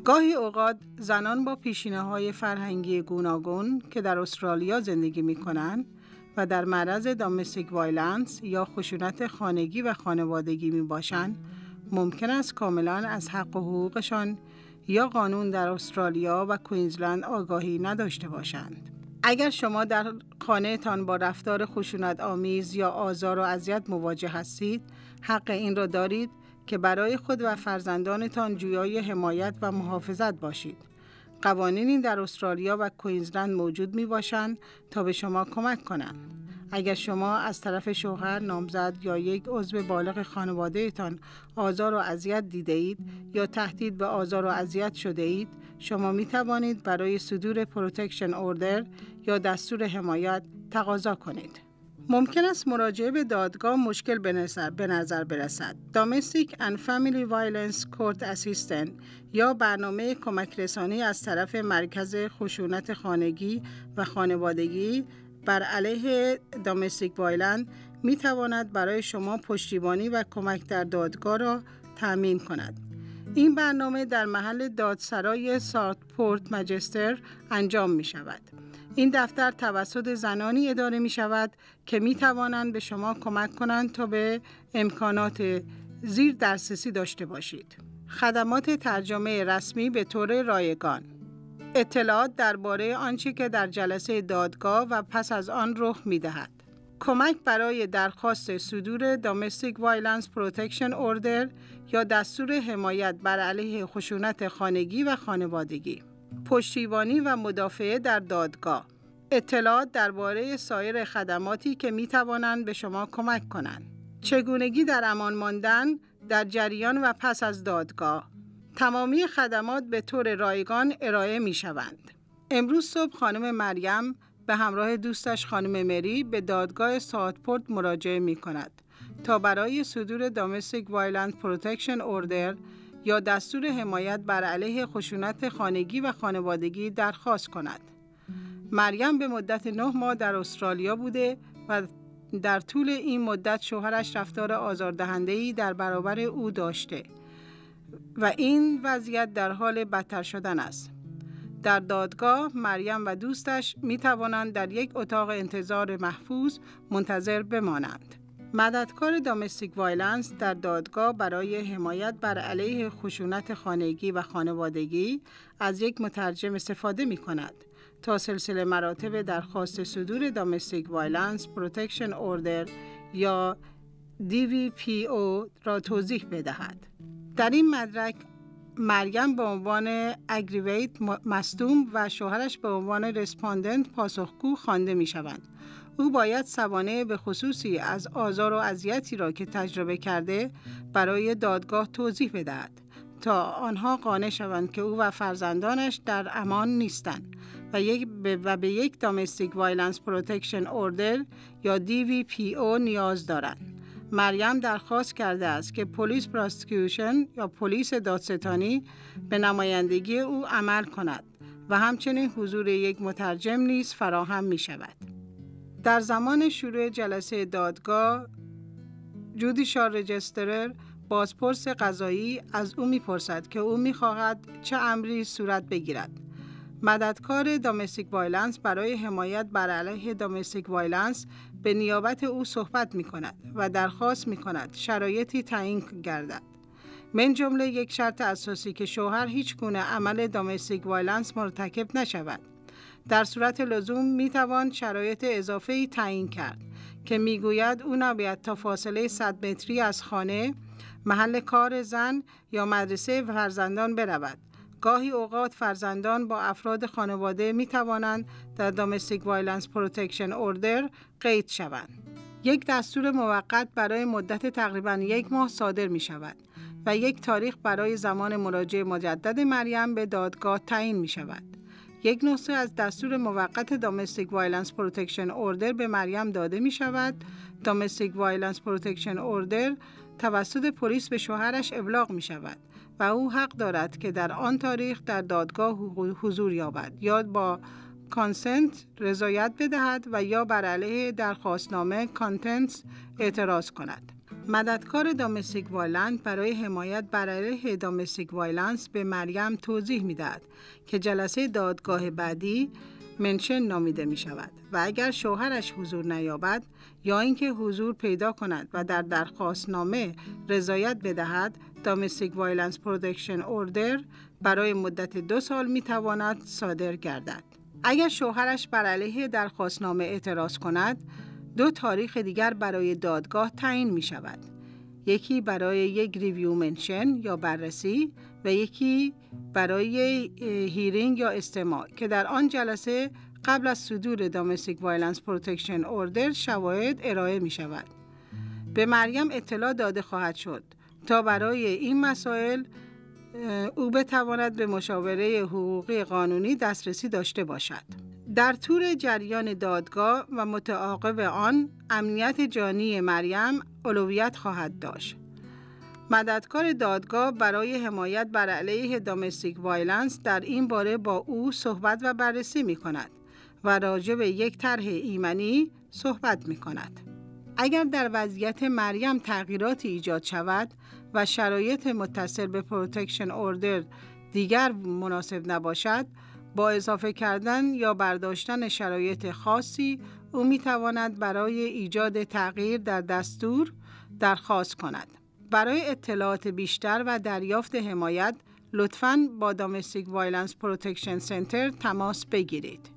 گاهی اوقات زنان با پیشینه‌های فرهنگی گوناگون که در استرالیا زندگی می‌کنند و در معرض دامستیک وایلنس یا خشونت خانگی و خانوادگی میباشند، ممکن است کاملا از حق و حقوقشان یا قانون در استرالیا و کوئینزلند آگاهی نداشته باشند. اگر شما در خانه‌تان با رفتار خشونت آمیز یا آزار و اذیت مواجه هستید، حق این را دارید که برای خود و فرزندانتان جویای حمایت و محافظت باشید. قوانینی در استرالیا و کوئینزلند موجود می باشند تا به شما کمک کنند. اگر شما از طرف شوهر، نامزد یا یک عضو بالغ خانوادهتان آزار و اذیت دیده اید یا تهدید به آزار و اذیت شده اید، شما می توانید برای صدور پروتکشن اوردر یا دستور حمایت تقاضا کنید. ممکن است مراجعه به دادگاه مشکل به نظر برسد. Domestic and Family Violence Court Assistant یا برنامه کمک رسانی از طرف مرکز خشونت خانگی و خانوادگی بر علیه دامستیک وایلنس می تواند برای شما پشتیبانی و کمک در دادگاه را تأمین کند. این برنامه در محل دادسرای ساوثپورت مانچستر انجام می شود. این دفتر توسط زنانی اداره می شود که می توانند به شما کمک کنند تا به امکانات زیر دسترسی داشته باشید. خدمات ترجمه رسمی به طور رایگان. اطلاعات درباره آنچه که در جلسه دادگاه و پس از آن رخ می دهد. کمک برای درخواست صدور Domestic Violence Protection Order یا دستور حمایت بر علیه خشونت خانگی و خانوادگی. پشتیبانی و مدافعه در دادگاه. اطلاعات درباره سایر خدماتی که می توانند به شما کمک کنند. چگونگی در امان ماندن در جریان و پس از دادگاه. تمامی خدمات به طور رایگان ارائه می شوند. امروز صبح خانم مریم به همراه دوستش خانم مری به دادگاه ساوثپورت مراجعه می کند تا برای صدور Domestic Violence Protection Order یا دستور حمایت بر علیه خشونت خانگی و خانوادگی درخواست کند. مریم به مدت 9 ماه در استرالیا بوده و در طول این مدت شوهرش رفتار آزاردهنده‌ای در برابر او داشته و این وضعیت در حال بدتر شدن است. در دادگاه مریم و دوستش می توانند در یک اتاق انتظار محفوظ منتظر بمانند. مددکار دامستیک وایلنس در دادگاه برای حمایت بر علیه خشونت خانگی و خانوادگی از یک مترجم استفاده می کند تا سلسله مراتب درخواست صدور دامستیک وایلنس پروتکشن اوردر یا DVPO را توضیح بدهد. در این مدرک مریم به عنوان اگریویت مصدوم و شوهرش به عنوان رسپاندنت پاسخگو خوانده می شوند. او باید سوانح به خصوصی از آزار و اذیتی را که تجربه کرده برای دادگاه توضیح بدهد تا آنها قانع شوند که او و فرزندانش در امان نیستند و به یک Domestic Violence Protection Order یا DVPO نیاز دارند. مریم درخواست کرده است که پلیس پراستیکیوشن یا پلیس دادستانی به نمایندگی او عمل کند و همچنین حضور یک مترجم نیز فراهم می شود. در زمان شروع جلسه دادگاه، جودیشال رجسترر بازپرس قضایی از او می‌پرسد که او می‌خواهد چه امری صورت بگیرد. مددکار دامستیک وایلنس برای حمایت بر علیه دامستیک وایلنس به نیابت او صحبت می‌کند و درخواست می‌کند شرایطی تعیین گردد. من جمله یک شرط اساسی که شوهر هیچ گونه عمل دامستیک وایلنس مرتکب نشود. در صورت لزوم می‌توان شرایط اضافه‌ای تعیین کرد که می‌گوید او نباید تا فاصله 100 متری از خانه، محل کار زن یا مدرسه فرزندان برود. گاهی اوقات فرزندان با افراد خانواده می توانند در Domestic Violence Protection Order قید شوند. یک دستور موقت برای مدت تقریباً 1 ماه صادر می شود و یک تاریخ برای زمان مراجعه مجدد مریم به دادگاه تعیین می شود. یک نسخه از دستور موقت Domestic Violence Protection Order به مریم داده می شود. Domestic Violence Protection Order توسط پلیس به شوهرش ابلاغ می شود و او حق دارد که در آن تاریخ در دادگاه حضور یابد یا با کانسنت رضایت بدهد و یا بر علیه درخواستنامه کانتنتس اعتراض کند. مددکار دامستیک وایلنس برای حمایت بر علیه دامستیک وایلنس به مریم توضیح می‌دهد که جلسه دادگاه بعدی منشن نامیده می شود و اگر شوهرش حضور نیابد یا اینکه حضور پیدا کند و در درخواستنامه رضایت بدهد، دامستیک وایلنس پروتکشن اوردر برای مدت 2 سال می تواند صادر گردد. اگر شوهرش بر علیه درخواستنامه اعتراض کند، 2 تاریخ دیگر برای دادگاه تعیین می شود. یکی برای یک ریویو منشن یا بررسی و یکی برای هیرینگ یا استماع که در آن جلسه قبل از صدور دامستیک وایلنس پروتکشن اوردر شواهد ارائه می شود. به مریم اطلاع داده خواهد شد تا برای این مسائل او بتواند به مشاوره حقوقی قانونی دسترسی داشته باشد. در طول جریان دادگاه و متعاقب آن، امنیت جانی مریم اولویت خواهد داشت. مددکار دادگاه برای حمایت بر علیه دامستیک وایلنس در این باره با او صحبت و بررسی می کند و راجع به یک طرح ایمنی صحبت می کند. اگر در وضعیت مریم تغییراتی ایجاد شود و شرایط متصل به پروتکشن اوردر دیگر مناسب نباشد، با اضافه کردن یا برداشتن شرایط خاصی او می تواند برای ایجاد تغییر در دستور درخواست کند. برای اطلاعات بیشتر و دریافت حمایت لطفاً با دامستیک وایلنس پروتکشن سنتر تماس بگیرید.